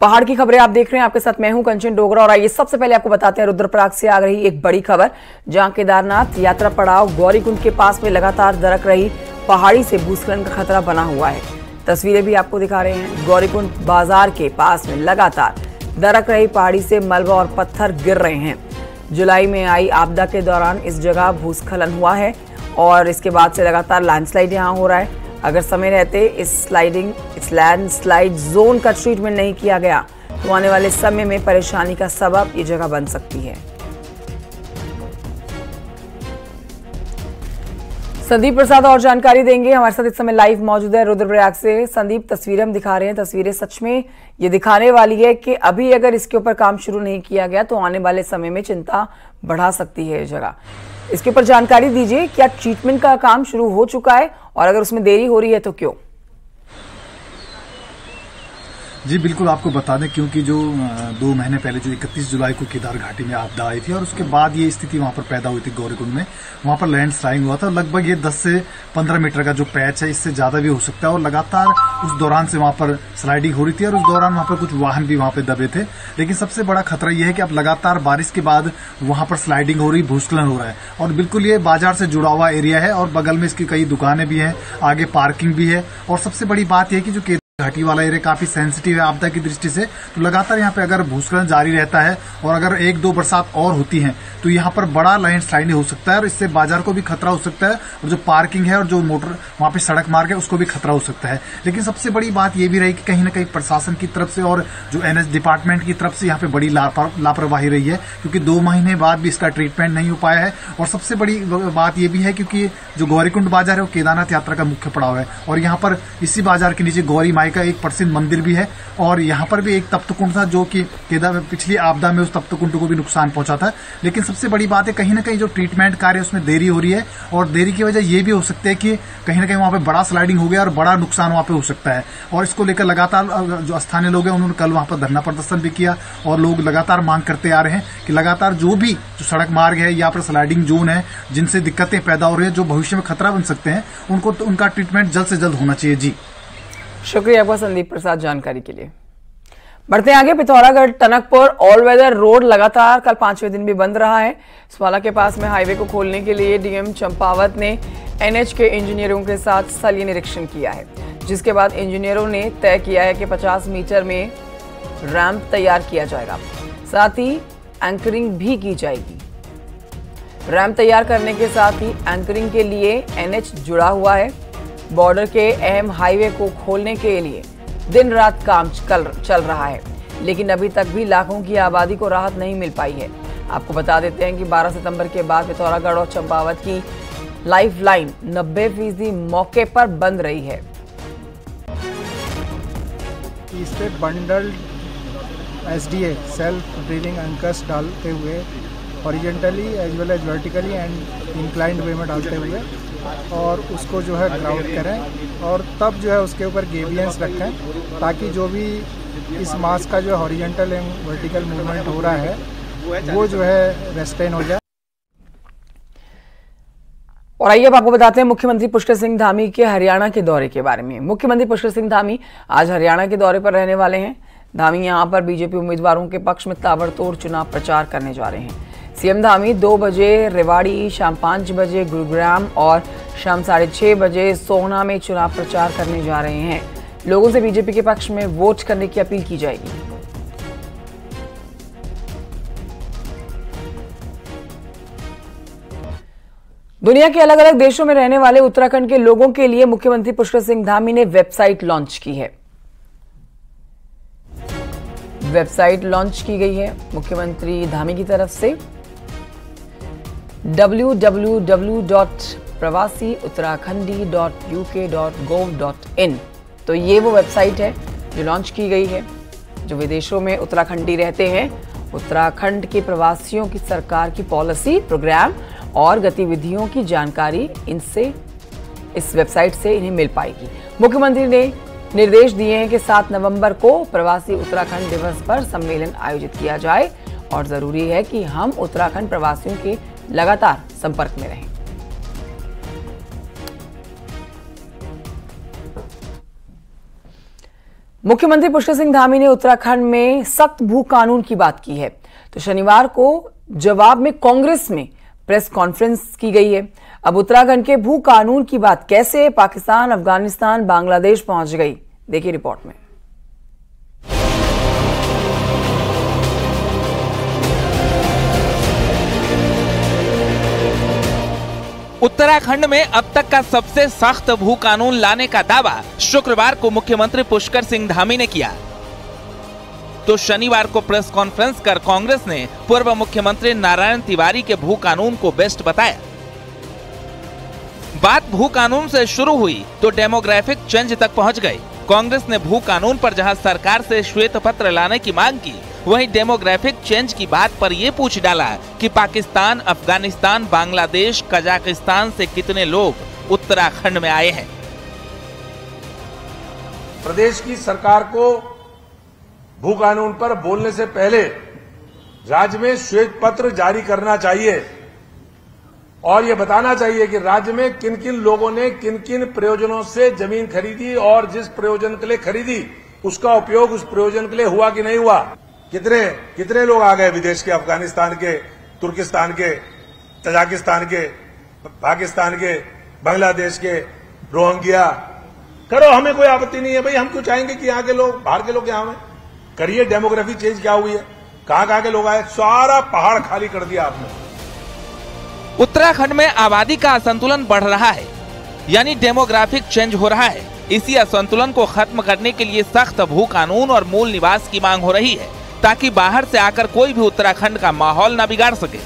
पहाड़ की खबरें आप देख रहे हैं, आपके साथ मैं हूं कंचन डोगरा। और आइए सबसे पहले आपको बताते हैं रुद्रप्रयाग से आ रही एक बड़ी खबर, जहां केदारनाथ यात्रा पड़ाव गौरीकुंड के पास में लगातार दरक रही पहाड़ी से भूस्खलन का खतरा बना हुआ है। तस्वीरें भी आपको दिखा रहे हैं। गौरीकुंड बाजार के पास में लगातार दरक रही पहाड़ी से मलबा और पत्थर गिर रहे हैं। जुलाई में आई आपदा के दौरान इस जगह भूस्खलन हुआ है और इसके बाद से लगातार लैंडस्लाइड यहां हो रहा है। अगर समय रहते इस लैंडस्लाइड जोन का ट्रीटमेंट नहीं किया गया तो आने वाले समय में परेशानी का सबब ये जगह बन सकती है। संदीप प्रसाद और जानकारी देंगे, हमारे साथ इस समय लाइव मौजूद है रुद्रप्रयाग से। संदीप, तस्वीरें हम दिखा रहे हैं, तस्वीरें सच में ये दिखाने वाली है कि अभी अगर इसके ऊपर काम शुरू नहीं किया गया तो आने वाले समय में चिंता बढ़ा सकती है ये जगह। इसके ऊपर जानकारी दीजिए, क्या ट्रीटमेंट का काम शुरू हो चुका है और अगर उसमें देरी हो रही है तो क्यों? जी बिल्कुल, आपको बता दें क्योंकि जो 2 महीने पहले जो 31 जुलाई को केदार घाटी में आपदा आई थी और उसके बाद ये स्थिति वहां पर पैदा हुई थी गौरीकुंड में। वहां पर लैंड स्लाइडिंग हुआ था। लगभग ये 10 से 15 मीटर का जो पैच है, इससे ज्यादा भी हो सकता है। और लगातार उस दौरान से वहां पर स्लाइडिंग हो रही थी और उस दौरान वहां पर कुछ वाहन भी वहां पर दबे थे। लेकिन सबसे बड़ा खतरा यह है कि अब लगातार बारिश के बाद वहां पर स्लाइडिंग हो रही, भूस्खलन हो रहा है। और बिल्कुल ये बाजार से जुड़ा हुआ एरिया है और बगल में इसकी कई दुकानें भी हैं, आगे पार्किंग भी है। और सबसे बड़ी बात यह कि जो घाटी वाला एरिया काफी सेंसिटिव है आपदा की दृष्टि से, तो लगातार यहाँ पे अगर भूस्खलन जारी रहता है और अगर 1-2 बरसात और होती है तो यहाँ पर बड़ा लैंडस्लाइड हो सकता है और इससे बाजार को भी खतरा हो सकता है और जो पार्किंग है और जो मोटर वहां पे सड़क मार्ग है उसको भी खतरा हो सकता है। लेकिन सबसे बड़ी बात यह भी रही कि कहीं ना कहीं प्रशासन की तरफ से और जो एनएच डिपार्टमेंट की तरफ से यहाँ पे बड़ी लापरवाही रही है, क्योंकि 2 महीने बाद भी इसका ट्रीटमेंट नहीं हो पाया है। और सबसे बड़ी बात यह भी है क्योंकि जो गौरीकुंड बाजार है वो केदारनाथ यात्रा का मुख्य पड़ाव है और यहाँ पर इसी बाजार के नीचे गौरी माई का एक प्रसिद्ध मंदिर भी है और यहाँ पर भी एक तप्तकुंड था जो कि पिछली आपदा में उस तप्तकुंड को भी नुकसान पहुंचा था। लेकिन सबसे बड़ी बात है कहीं ना कहीं जो ट्रीटमेंट कार्य उसमें देरी हो रही है और देरी की वजह ये भी हो सकती है कि कहीं ना कहीं वहां पे बड़ा स्लाइडिंग हो गया और बड़ा नुकसान वहां पे हो सकता है। और इसको लेकर लगातार जो स्थानीय लोग हैं उन्होंने कल वहां पर धरना प्रदर्शन भी किया और लोग लगातार मांग करते आ रहे हैं कि लगातार जो भी जो सड़क मार्ग है या फिर स्लाइडिंग जोन है जिनसे दिक्कतें पैदा हो रही है, जो भविष्य में खतरा बन सकते हैं, उनका ट्रीटमेंट जल्द से जल्द होना चाहिए। जी शुक्रिया आपका संदीप प्रसाद जानकारी के लिए। बढ़ते आगे, Pithoragarh Tanakpur all weather road लगातार कल 5वें दिन भी बंद रहा है। स्वाला के पास में हाईवे को खोलने के लिए डीएम चंपावत ने एनएच के इंजीनियरों के साथ स्थलीय निरीक्षण किया है, जिसके बाद इंजीनियरों ने तय किया है कि 50 मीटर में रैंप तैयार किया जाएगा, साथ ही एंकरिंग भी की जाएगी। रैंप तैयार करने के साथ ही एंकरिंग के लिए एनएच जुड़ा हुआ है। बॉर्डर के अहम हाईवे को खोलने के लिए दिन रात काम चल रहा है, लेकिन अभी तक भी लाखों की आबादी को राहत नहीं मिल पाई है। आपको बता देते हैं कि 12 सितंबर के बाद पिथौरागढ़ और चंपावत की लाइफलाइन 90% मौके पर बंद रही है। इस पे bundle SDA self drilling anchors डालते हुए horizontally as well as vertically and inclined way में डालते हुए और उसको जो है ग्राउंड करें और तब जो है उसके ऊपर गेबियंस रखें, ताकि जो भी इस मास का जो हॉरिजॉन्टल एंड वर्टिकल मूवमेंट हो रहा है वो जो है रेस्टेन हो जाए। और आइए अब आपको बताते हैं मुख्यमंत्री पुष्कर सिंह धामी के हरियाणा के दौरे के बारे में। मुख्यमंत्री पुष्कर सिंह धामी आज हरियाणा के दौरे पर रहने वाले हैं। धामी यहां पर बीजेपी उम्मीदवारों के पक्ष में ताबड़तोड़ चुनाव प्रचार करने जा रहे हैं। सीएम धामी 2 बजे रेवाड़ी, शाम 5 बजे गुरुग्राम और शाम 6:30 बजे सोहना में चुनाव प्रचार करने जा रहे हैं। लोगों से बीजेपी के पक्ष में वोट करने की अपील की जाएगी। दुनिया के अलग अलग देशों में रहने वाले उत्तराखंड के लोगों के लिए मुख्यमंत्री पुष्कर सिंह धामी ने वेबसाइट लॉन्च की है। वेबसाइट लॉन्च की गई है मुख्यमंत्री धामी की तरफ से www.pravasiuttarakhandi.uk.gov.in। तो ये वो वेबसाइट है जो लॉन्च की गई है। जो विदेशों में उत्तराखंडी रहते हैं, उत्तराखंड के प्रवासियों की सरकार की पॉलिसी, प्रोग्राम और गतिविधियों की जानकारी इस वेबसाइट से इन्हें मिल पाएगी। मुख्यमंत्री ने निर्देश दिए हैं कि 7 नवंबर को प्रवासी उत्तराखंड दिवस पर सम्मेलन आयोजित किया जाए और जरूरी है कि हम उत्तराखंड प्रवासियों के लगातार संपर्क में रहें। मुख्यमंत्री पुष्कर सिंह धामी ने उत्तराखंड में सख्त भू कानून की बात की है, तो शनिवार को जवाब में कांग्रेस में प्रेस कॉन्फ्रेंस की गई है। अब उत्तराखंड के भू कानून की बात कैसे पाकिस्तान, अफगानिस्तान, बांग्लादेश पहुंच गई, देखिए रिपोर्ट में। उत्तराखंड में अब तक का सबसे सख्त भू कानून लाने का दावा शुक्रवार को मुख्यमंत्री पुष्कर सिंह धामी ने किया, तो शनिवार को प्रेस कॉन्फ्रेंस कर कांग्रेस ने पूर्व मुख्यमंत्री नारायण तिवारी के भू कानून को बेस्ट बताया। बात भू कानून से शुरू हुई तो डेमोग्राफिक चेंज तक पहुंच गई। कांग्रेस ने भू कानून पर जहां सरकार से श्वेत पत्र लाने की मांग की, वहीं डेमोग्राफिक चेंज की बात पर यह पूछ डाला कि पाकिस्तान, अफगानिस्तान, बांग्लादेश, कजाकिस्तान से कितने लोग उत्तराखंड में आए हैं। प्रदेश की सरकार को भू कानून पर बोलने से पहले राज्य में श्वेत पत्र जारी करना चाहिए और ये बताना चाहिए कि राज्य में किन किन लोगों ने किन किन प्रयोजनों से जमीन खरीदी और जिस प्रयोजन के लिए खरीदी उसका उपयोग उस प्रयोजन के लिए हुआ कि नहीं हुआ। कितने लोग आ गए विदेश के, अफगानिस्तान के, तुर्किस्तान के, तजाकिस्तान के, पाकिस्तान के, बांग्लादेश के, रोहिंग्या। करो, हमें कोई आपत्ति नहीं है भाई, हम क्यों चाहेंगे कि यहाँ के लोग, बाहर के लोग यहाँ में करिए। डेमोग्राफी चेंज क्या हुई है, कहाँ के लोग आए, सारा पहाड़ खाली कर दिया आपने। उत्तराखंड में आबादी का असंतुलन बढ़ रहा है, यानी डेमोग्राफिक चेंज हो रहा है। इसी असंतुलन को खत्म करने के लिए सख्त भू कानून और मूल निवास की मांग हो रही है, ताकि बाहर से आकर कोई भी उत्तराखंड का माहौल न बिगाड़ सके।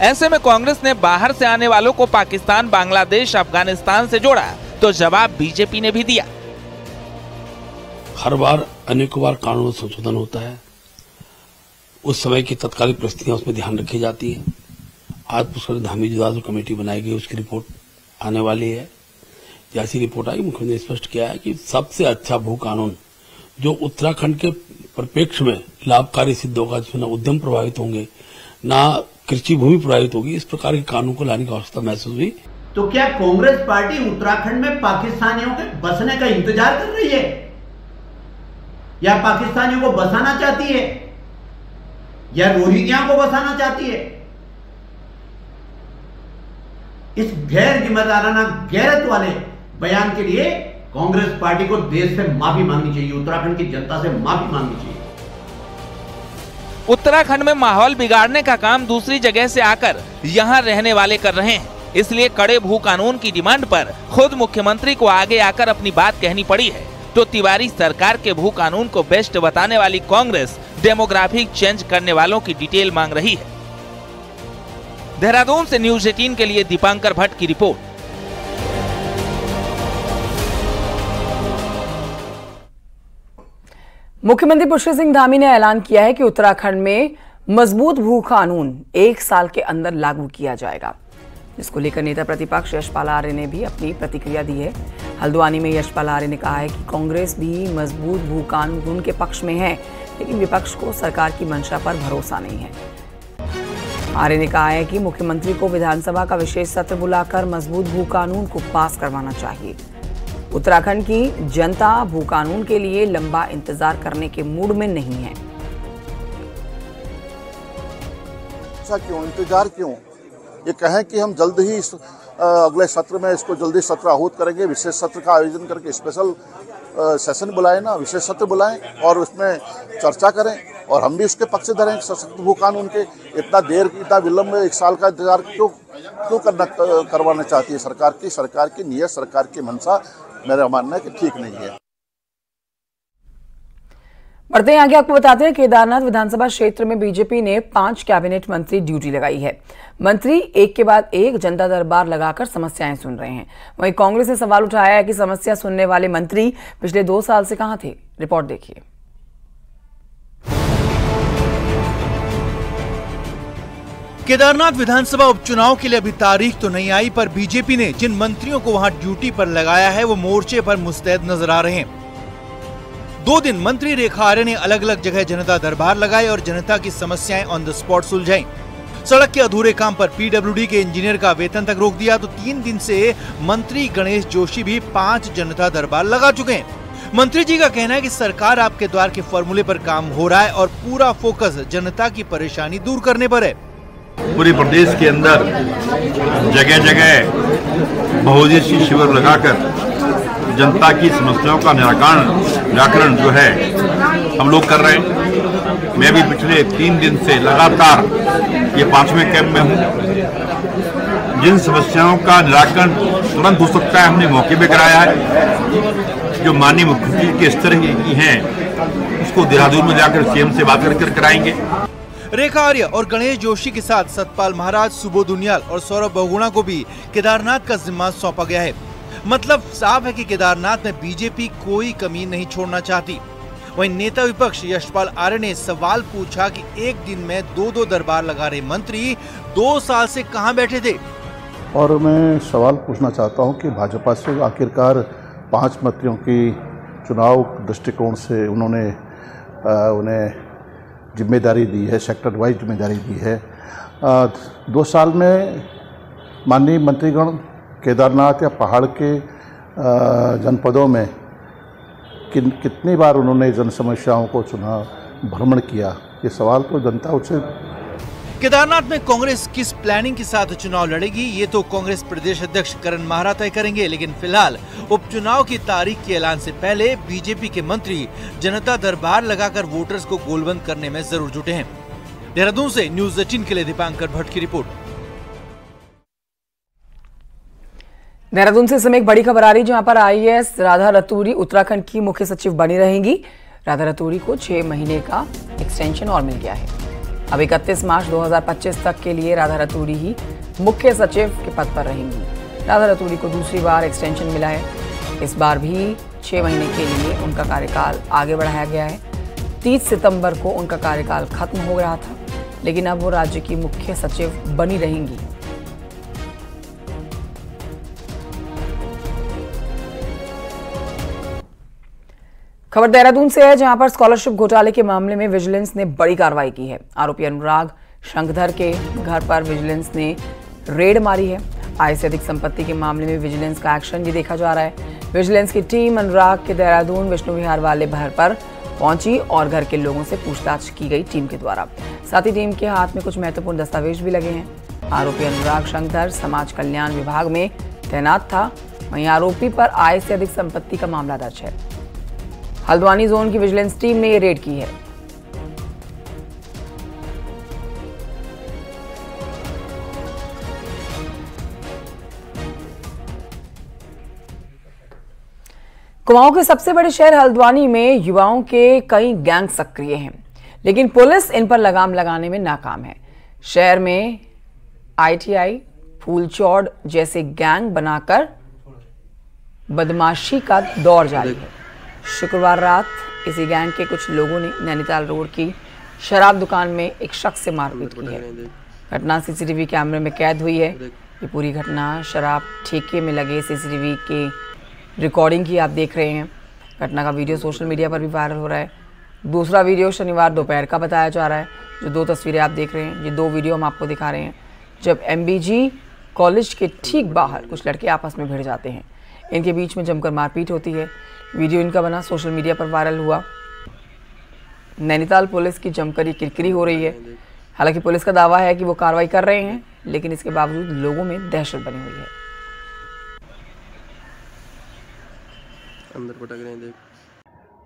ऐसे में कांग्रेस ने बाहर से आने वालों को पाकिस्तान, बांग्लादेश, अफगानिस्तान से जोड़ा, तो जवाब बीजेपी ने भी दिया। हर बार अनेकों बार कानून संशोधन होता है, उस समय की तत्कालीन परिस्थितियां उसमें ध्यान रखी जाती है। आज पुष्कर धामी जो कमेटी बनाई गई उसकी रिपोर्ट आने वाली है। जैसी रिपोर्ट आई, मुख्यमंत्री ने स्पष्ट किया है कि सबसे अच्छा भू कानून जो उत्तराखंड के परिप्रेक्ष्य में लाभकारी सिद्ध होगा, जिसमें न उद्यम प्रभावित होंगे, न कृषि भूमि प्रभावित होगी, इस प्रकार के कानून को लाने की आवश्यकता महसूस हुई। तो क्या कांग्रेस पार्टी उत्तराखंड में पाकिस्तानियों के बसने का इंतजार कर रही है या पाकिस्तानियों को बसाना चाहती है या रोहिंग्या को बसाना चाहती है? इस गैर जिम्मेदाराना गैरत वाले बयान के लिए कांग्रेस पार्टी को देश से माफी मांगनी चाहिए, उत्तराखंड की जनता से माफी मांगनी चाहिए। उत्तराखंड में माहौल बिगाड़ने का काम दूसरी जगह से आकर यहां रहने वाले कर रहे हैं, इसलिए कड़े भू कानून की डिमांड पर खुद मुख्यमंत्री को आगे आकर अपनी बात कहनी पड़ी है। तो तिवारी सरकार के भू कानून को बेस्ट बताने वाली कांग्रेस डेमोग्राफिक चेंज करने वालों की डिटेल मांग रही है। देहरादून से न्यूज 18 के लिए दीपांकर भट्ट की रिपोर्ट। मुख्यमंत्री पुष्कर सिंह धामी ने ऐलान किया है कि उत्तराखंड में मजबूत भू कानून 1 साल के अंदर लागू किया जाएगा, जिसको लेकर नेता प्रतिपक्ष यशपाल आर्य ने भी अपनी प्रतिक्रिया दी है। हल्द्वानी में यशपाल आर्य ने कहा है कि कांग्रेस भी मजबूत भू कानून के पक्ष में है, लेकिन विपक्ष को सरकार की मंशा पर भरोसा नहीं है। आर्य ने कहा है कि मुख्यमंत्री को विधानसभा का विशेष सत्र बुलाकर मजबूत भू कानून को पास करवाना चाहिए। उत्तराखंड की जनता भू कानून के लिए लंबा इंतजार करने के मूड में नहीं है। ऐसा क्यों, इंतजार क्यों? ये कहें कि हम जल्द ही अगले सत्र में इसको जल्दी सत्र आहूत करेंगे, विशेष सत्र का आयोजन करके स्पेशल सेशन बुलाएं ना, विशेष सत्र बुलाएं और उसमें चर्चा करें और हम भी उसके पक्षधर हैं। सशक्त भू कानून के इतना देर, इतना विलंब, 1 साल का इंतजार क्यों करवाना चाहती है सरकार की नीयत, सरकार की मंशा मेरा मानना है कि ठीक नहीं है। बढ़ते हैं आगे, आपको बताते हैं केदारनाथ विधानसभा क्षेत्र में बीजेपी ने 5 कैबिनेट मंत्री ड्यूटी लगाई है। मंत्री एक के बाद एक जनता दरबार लगाकर समस्याएं सुन रहे हैं। वहीं कांग्रेस ने सवाल उठाया है कि समस्या सुनने वाले मंत्री पिछले 2 साल से कहां थे। रिपोर्ट देखिए। केदारनाथ विधानसभा उपचुनाव के लिए अभी तारीख तो नहीं आई, पर बीजेपी ने जिन मंत्रियों को वहां ड्यूटी पर लगाया है वो मोर्चे पर मुस्तैद नजर आ रहे हैं। 2 दिन मंत्री रेखा आर्य ने अलग अलग जगह जनता दरबार लगाए और जनता की समस्याएं ऑन द स्पॉट सुलझाई। सड़क के अधूरे काम पर पीडब्ल्यूडी के इंजीनियर का वेतन तक रोक दिया तो 3 दिन से मंत्री गणेश जोशी भी 5 जनता दरबार लगा चुके हैं। मंत्री जी का कहना है कि सरकार आपके द्वार के फॉर्मूले पर काम हो रहा है और पूरा फोकस जनता की परेशानी दूर करने पर है। पूरे प्रदेश के अंदर जगह जगह बहुउद्देशीय शिविर लगाकर जनता की समस्याओं का निराकरण जो है हम लोग कर रहे हैं। मैं भी पिछले 3 दिन से लगातार ये 5वें कैंप में हूँ। जिन समस्याओं का निराकरण तुरंत हो सकता है हमने मौके पे कराया है। जो माननीय मुख्यमंत्री के स्तर की हैं उसको देहरादून में जाकर सीएम से बात कर कराएंगे। रेखा आर्य और गणेश जोशी के साथ सतपाल महाराज, सुबोध दुनियाल और सौरभ बहुगुणा को भी केदारनाथ का जिम्मा सौंपा गया है। मतलब साफ है कि केदारनाथ में बीजेपी कोई कमी नहीं छोड़ना चाहती। वहीं नेता विपक्ष यशपाल आर्य ने सवाल पूछा कि एक दिन में 2-2 दरबार लगा रहे मंत्री 2 साल से कहां बैठे थे। और मैं सवाल पूछना चाहता हूं कि भाजपा से आखिरकार 5 मंत्रियों की चुनाव दृष्टिकोण से उन्होंने उन्हें जिम्मेदारी दी है, सेक्टर वाइज जिम्मेदारी दी है। 2 साल में माननीय मंत्रीगण केदारनाथ या पहाड़ के जनपदों में कितनी बार उन्होंने जन समस्याओं को भ्रमण किया, ये सवाल तो जनता उससे। केदारनाथ में कांग्रेस किस प्लानिंग के साथ चुनाव लड़ेगी ये तो कांग्रेस प्रदेश अध्यक्ष करण माहरा तय करेंगे, लेकिन फिलहाल उपचुनाव की तारीख के ऐलान से पहले बीजेपी के मंत्री जनता दरबार लगाकर वोटर्स को गोलबंद करने में जरूर जुटे हैं। देहरादून से न्यूज़ 18 के लिए दीपांकर भट्ट की रिपोर्ट। देहरादून से समय एक बड़ी खबर आ रही है जहां पर आईएएस राधा रतूरी उत्तराखंड की मुख्य सचिव बनी रहेंगी। राधा रतूरी को 6 महीने का एक्सटेंशन और मिल गया है। अब 31 मार्च 2025 तक के लिए राधा रतूरी ही मुख्य सचिव के पद पर रहेंगी। राधा रतूरी को दूसरी बार एक्सटेंशन मिला है। इस बार भी 6 महीने के लिए उनका कार्यकाल आगे बढ़ाया गया है। 30 सितंबर को उनका कार्यकाल खत्म हो गया था, लेकिन अब वो राज्य की मुख्य सचिव बनी रहेंगी। खबर देहरादून से है जहां पर स्कॉलरशिप घोटाले के मामले में विजिलेंस ने बड़ी कार्रवाई की है। आरोपी अनुराग शंखधर के घर पर विजिलेंस ने रेड मारी है। आय से अधिक संपत्ति के मामले में विजिलेंस का एक्शन भी देखा जा रहा है। विजिलेंस की टीम अनुराग के देहरादून विष्णु विहार वाले घर पर पहुंची और घर के लोगों से पूछताछ की गई टीम के द्वारा। साथ ही टीम के हाथ में कुछ महत्वपूर्ण दस्तावेज भी लगे हैं। आरोपी अनुराग शंखधर समाज कल्याण विभाग में तैनात था। वहीं आरोपी पर आय से अधिक संपत्ति का मामला दर्ज है। हल्द्वानी जोन की विजिलेंस टीम ने ये रेड की है। कुमाऊं के सबसे बड़े शहर हल्द्वानी में युवाओं के कई गैंग सक्रिय हैं, लेकिन पुलिस इन पर लगाम लगाने में नाकाम है। शहर में आईटीआई, फूलचौड़ जैसे गैंग बनाकर बदमाशी का दौर जारी है। शुक्रवार रात इसी गैंग के कुछ लोगों ने नैनीताल रोड की शराब दुकान में एक शख्स से मारपीट की है। घटना सीसीटीवी कैमरे में कैद हुई है। ये पूरी घटना शराब ठेके में लगे सीसीटीवी के रिकॉर्डिंग की आप देख रहे हैं। घटना का वीडियो सोशल मीडिया पर भी वायरल हो रहा है। दूसरा वीडियो शनिवार दोपहर का बताया जा रहा है। जो 2 तस्वीरें आप देख रहे हैं, ये 2 वीडियो हम आपको दिखा रहे हैं जब MBG कॉलेज के ठीक बाहर कुछ लड़के आपस में भिड़ जाते हैं। इनके बीच में जमकर मारपीट होती है। वीडियो इनका बना सोशल मीडिया पर वायरल हुआ। नैनीताल पुलिस की जमकर ये किरकिरी हो रही है। हालांकि पुलिस का दावा है कि वो कार्रवाई कर रहे हैं, लेकिन इसके बावजूद लोगों में दहशत बनी हुई है। अंदर पटक रहे हैं देख।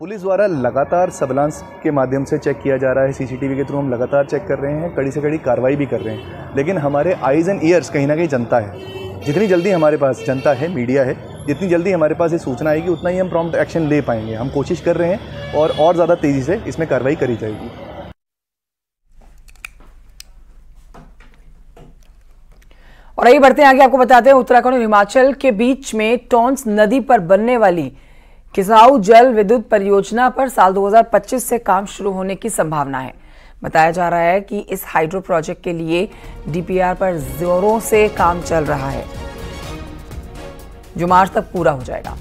पुलिस द्वारा लगातार सर्विलांस के माध्यम से चेक किया जा रहा है। सीसीटीवी के थ्रू हम लगातार चेक कर रहे हैं, कड़ी से कड़ी कार्रवाई भी कर रहे हैं। लेकिन हमारे आईज एंड ईयर्स कहीं ना कहीं जनता है। जितनी जल्दी हमारे पास जनता है, मीडिया है, जितनी जल्दी हमारे पास ये सूचना आएगी उतना ही हम प्रॉम्प्ट एक्शन ले पाएंगे। हम कोशिश कर रहे हैं और ज़्यादा तेज़ी से इसमें कार्रवाई करी जाएगी। और आइए बढ़ते हैं आगे, आपको बताते हैं उत्तराखंड और हिमाचल के बीच में टॉन्स नदी पर बनने वाली किसाऊ जल विद्युत परियोजना पर साल 2025 से काम शुरू होने की संभावना है। बताया जा रहा है कि इस हाइड्रो प्रोजेक्ट के लिए DPR पर जोरों से काम चल रहा है, जो मार्च तक पूरा हो जाएगा।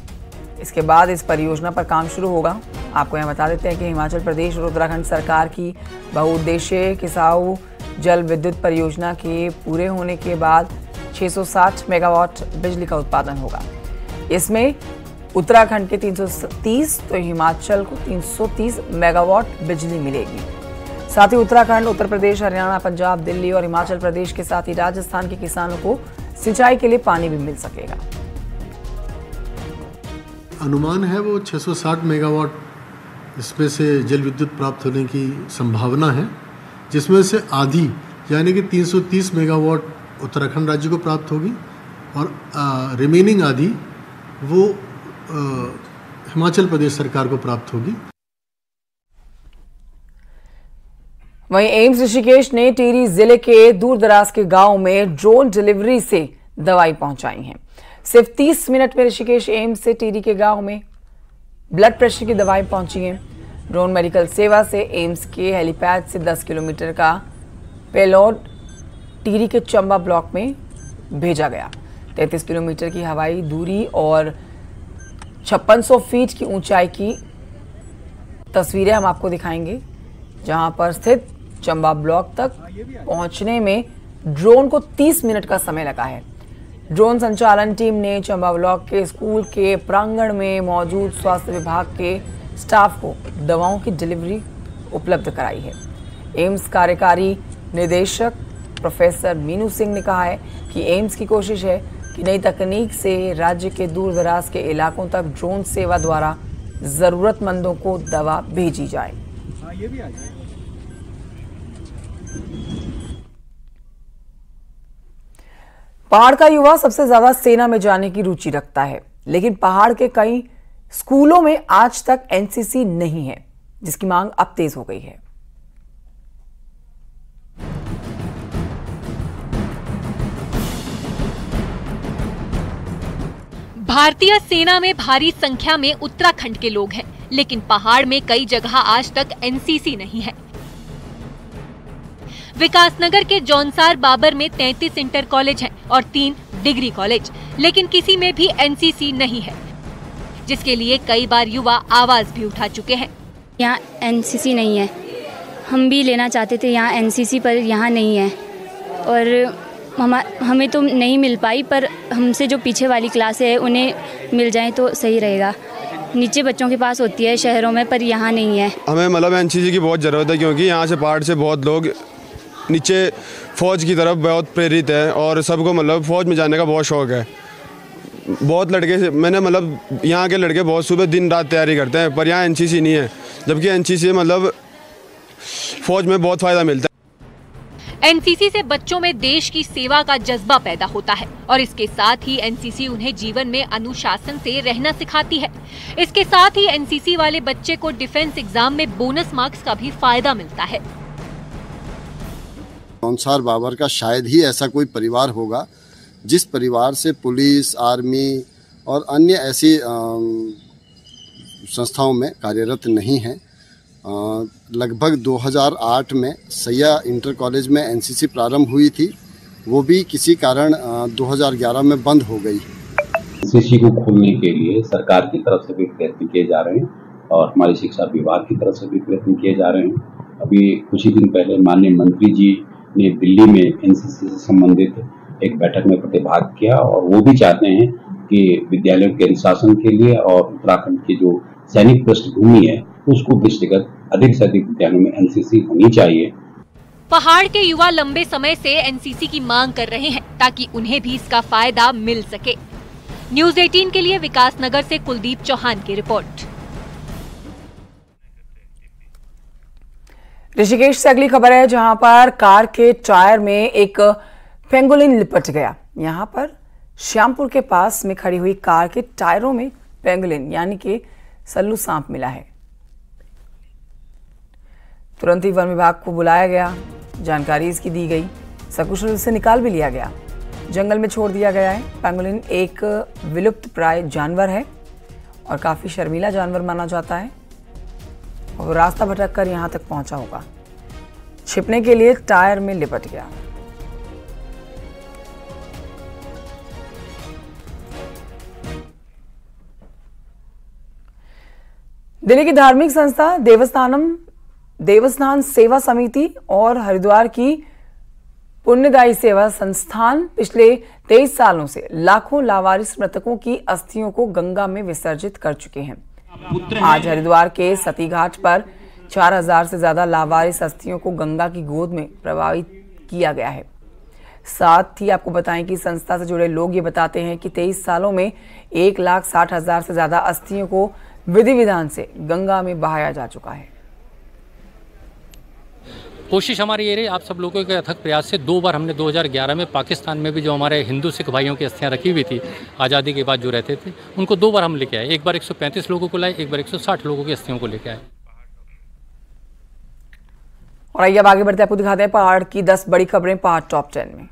इसके बाद इस परियोजना पर काम शुरू होगा। आपको यहां बता देते हैं कि हिमाचल प्रदेश और उत्तराखंड सरकार की बहुउद्देशीय किसाऊ जल विद्युत परियोजना के पूरे होने के बाद 660 मेगावाट बिजली का उत्पादन होगा। इसमें उत्तराखंड के 330 तो हिमाचल को 330 मेगावाट बिजली मिलेगी। साथ ही उत्तराखंड, उत्तर प्रदेश, हरियाणा, पंजाब, दिल्ली और हिमाचल प्रदेश के साथ ही राजस्थान के किसानों को सिंचाई के लिए पानी भी मिल सकेगा। अनुमान है वो 660 मेगावाट इसमें से जल विद्युत प्राप्त होने की संभावना है, जिसमें से आधी यानी कि 330 मेगावाट उत्तराखंड राज्य को प्राप्त होगी और रिमेनिंग आधी वो हिमाचल प्रदेश सरकार को प्राप्त होगी। वहीं एम्स ऋषिकेश ने टिहरी जिले के दूर दराज के गांव में ड्रोन डिलीवरी से दवाई पहुंचाई है। सिर्फ 30 मिनट में ऋषिकेश एम्स से टिहरी के गांव में ब्लड प्रेशर की दवाई पहुंची है। ड्रोन मेडिकल सेवा से एम्स के हेलीपैड से 10 किलोमीटर का पेलोड टिहरी के चंबा ब्लॉक में भेजा गया। 33 किलोमीटर की हवाई दूरी और 5600 फीट की ऊंचाई की तस्वीरें हम आपको दिखाएंगे, जहां पर स्थित चंबा ब्लॉक तक पहुंचने में ड्रोन को 30 मिनट का समय लगा है। ड्रोन संचालन टीम ने चंबा ब्लॉक के स्कूल के प्रांगण में मौजूद स्वास्थ्य विभाग के स्टाफ को दवाओं की डिलीवरी उपलब्ध कराई है। एम्स कार्यकारी निदेशक प्रोफेसर मीनू सिंह ने कहा है कि एम्स की कोशिश है कि नई तकनीक से राज्य के दूर दराज के इलाकों तक ड्रोन सेवा द्वारा जरूरतमंदों को दवा भेजी जाए। पहाड़ का युवा सबसे ज्यादा सेना में जाने की रुचि रखता है, लेकिन पहाड़ के कई स्कूलों में आज तक एनसीसी नहीं है, जिसकी मांग अब तेज हो गई है। भारतीय सेना में भारी संख्या में उत्तराखंड के लोग हैं, लेकिन पहाड़ में कई जगह आज तक एनसीसी नहीं है। विकासनगर के जौनसार बाबर में 33 इंटर कॉलेज हैं और 3 डिग्री कॉलेज, लेकिन किसी में भी एनसीसी नहीं है, जिसके लिए कई बार युवा आवाज भी उठा चुके हैं। यहाँ एनसीसी नहीं है, हम भी लेना चाहते थे यहाँ एनसीसी, पर यहाँ नहीं है और हमें तो नहीं मिल पाई, पर हमसे जो पीछे वाली क्लास है उन्हें मिल जाए तो सही रहेगा। नीचे बच्चों के पास होती है शहरों में, पर यहाँ नहीं है। हमें मतलब एनसीसी की बहुत ज़रूरत है, क्योंकि यहाँ से पहाड़ से बहुत लोग नीचे फ़ौज की तरफ बहुत प्रेरित है और सबको मतलब फ़ौज में जाने का बहुत शौक़ है। बहुत लड़के से मैंने मतलब यहाँ के लड़के बहुत सुबह दिन रात तैयारी करते हैं, पर यहाँ एनसीसी नहीं है, जबकि एनसीसी मतलब फ़ौज में बहुत फ़ायदा मिलता है। एनसीसी से बच्चों में देश की सेवा का जज्बा पैदा होता है और इसके साथ ही एनसीसी उन्हें जीवन में अनुशासन से रहना सिखाती है। इसके साथ ही एनसीसी वाले बच्चे को डिफेंस एग्जाम में बोनस मार्क्स का भी फायदा मिलता है। जौनसार बाबर का शायद ही ऐसा कोई परिवार होगा जिस परिवार से पुलिस, आर्मी और अन्य ऐसी संस्थाओं में कार्यरत नहीं है। लगभग 2008 में सैया इंटर कॉलेज में एनसीसी प्रारंभ हुई थी, वो भी किसी कारण 2011 में बंद हो गई। एनसीसी को खोलने के लिए सरकार की तरफ से भी प्रयत्न किए जा रहे हैं और हमारी शिक्षा विभाग की तरफ से भी प्रयत्न किए जा रहे हैं। अभी कुछ ही दिन पहले माननीय मंत्री जी ने दिल्ली में एनसीसी से संबंधित एक बैठक में प्रतिभाग किया और वो भी चाहते हैं कि विद्यालयों के अनुशासन के लिए और उत्तराखंड की जो सैनिक पृष्ठभूमि है उसको दृष्टिगत अधिक से अधिक विद्यालयों में एनसीसी होनी चाहिए। पहाड़ के युवा लंबे समय से एनसीसी की मांग कर रहे हैं ताकि उन्हें भी इसका फायदा मिल सके। न्यूज़ 18 के लिए विकासनगर से कुलदीप चौहान की रिपोर्ट। ऋषिकेश से अगली खबर है, जहां पर कार के टायर में एक पेंगोलिन लिपट गया। यहां पर श्यामपुर के पास में खड़ी हुई कार के टायरों में पेंगोलिन यानी कि सल्लू सांप मिला है। तुरंत ही वन विभाग को बुलाया गया, जानकारी इसकी दी गई, सकुशल इसे निकाल भी लिया गया, जंगल में छोड़ दिया गया है। पेंगोलिन एक विलुप्त प्राय जानवर है और काफी शर्मीला जानवर माना जाता है और रास्ता भटक कर यहां तक पहुंचा होगा। छिपने के लिए टायर में लिपट गया। दिल्ली की धार्मिक संस्था देवस्थान सेवा समिति और हरिद्वार की पुण्यदायी सेवा संस्थान पिछले 23 सालों से लाखों लावारिस मृतकों की अस्थियों को गंगा में विसर्जित कर चुके हैं। आज हरिद्वार के सती घाट पर 4000 से ज्यादा लावारिस अस्थियों को गंगा की गोद में प्रवाहित किया गया है। साथ ही आपको बताएं कि संस्था से जुड़े लोग ये बताते हैं कि 23 सालों में 1,60,000 से ज्यादा अस्थियों को विधि विधान से गंगा में बहाया जा चुका है। कोशिश हमारी ये रही, आप सब लोगों के अथक प्रयास से 2 बार हमने 2011 में पाकिस्तान में भी जो हमारे हिंदू सिख भाइयों की अस्थियां रखी हुई थी आज़ादी के बाद जो रहते थे, उनको 2 बार हम लेके आए। एक बार 135 लोगों को लाए, एक बार 160 लोगों की अस्थियों को लेके आए। और आइए अब आगे बढ़ते आपको दिखाते हैं पहाड़ की 10 बड़ी खबरें पहाड़ टॉप 10 में।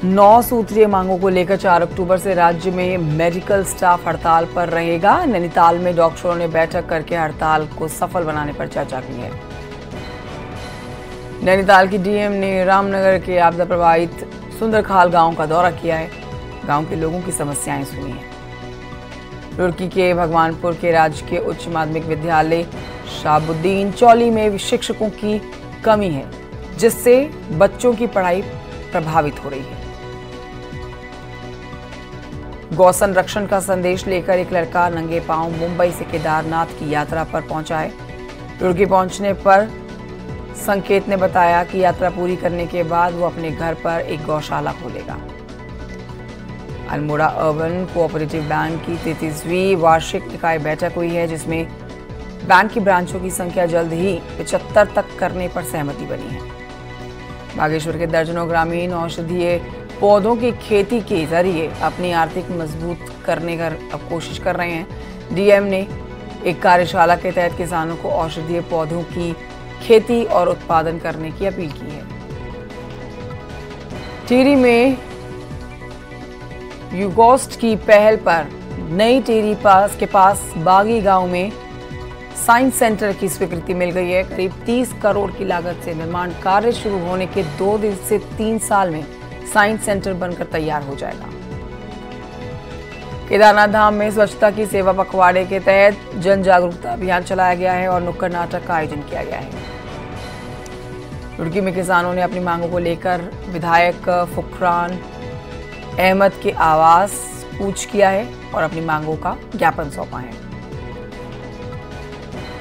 9 सूत्रीय मांगों को लेकर 4 अक्टूबर से राज्य में मेडिकल स्टाफ हड़ताल पर रहेगा। नैनीताल में डॉक्टरों ने बैठक करके हड़ताल को सफल बनाने पर चर्चा की है। नैनीताल की डीएम ने रामनगर के आपदा प्रभावित सुंदरखाल गांव का दौरा किया है, गांव के लोगों की समस्याएं सुनी हैं। रुड़की के भगवानपुर के राजकीय उच्च माध्यमिक विद्यालय शाहबुद्दीन चौली में शिक्षकों की कमी है, जिससे बच्चों की पढ़ाई प्रभावित हो रही है। गौ संरक्षण का संदेश लेकर एक लड़का नंगे पांव मुंबई से केदारनाथ की यात्रा पर पहुंचा है। रुड़की पहुंचने पर संकेत ने बताया कि यात्रा पूरी करने के बाद वो अपने घर पर एक गौशाला खोलेगा। अल्मोड़ा अर्बन कोऑपरेटिव बैंक की 33वीं वार्षिक निकाय बैठक हुई है, जिसमें बैंक की ब्रांचों की संख्या जल्द ही 75 तक करने पर सहमति बनी है। बागेश्वर के दर्जनों ग्रामीण औषधीय पौधों की खेती के जरिए अपनी आर्थिक मजबूत करने का अब कोशिश कर रहे हैं। डीएम ने एक कार्यशाला के तहत किसानों को औषधीय पौधों की खेती और उत्पादन करने की अपील की है। टिहरी में यूगोस्ट की पहल पर नई टिहरी के पास बागी गांव में साइंस सेंटर की स्वीकृति मिल गई है। करीब 30 करोड़ की लागत से निर्माण कार्य शुरू होने के 2 से 3 साल में साइंस सेंटर बनकर तैयार हो जाएगा। केदारनाथ धाम में स्वच्छता की सेवा पखवाड़े के तहत जन जागरूकता अभियान चलाया गया है और नुक्कड़ नाटक का आयोजन किया गया है। रुड़की में किसानों ने अपनी मांगों को लेकर विधायक फुकरान अहमद के आवास कूच किया है और अपनी मांगों का ज्ञापन सौंपा है।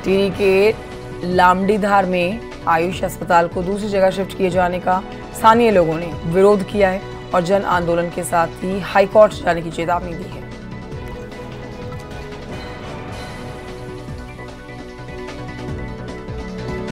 टिहरी के लामडीधार में आयुष अस्पताल को दूसरी जगह शिफ्ट किए जाने का स्थानीय लोगों ने विरोध किया है और जन आंदोलन के साथ ही हाईकोर्ट जाने की चेतावनी दी है।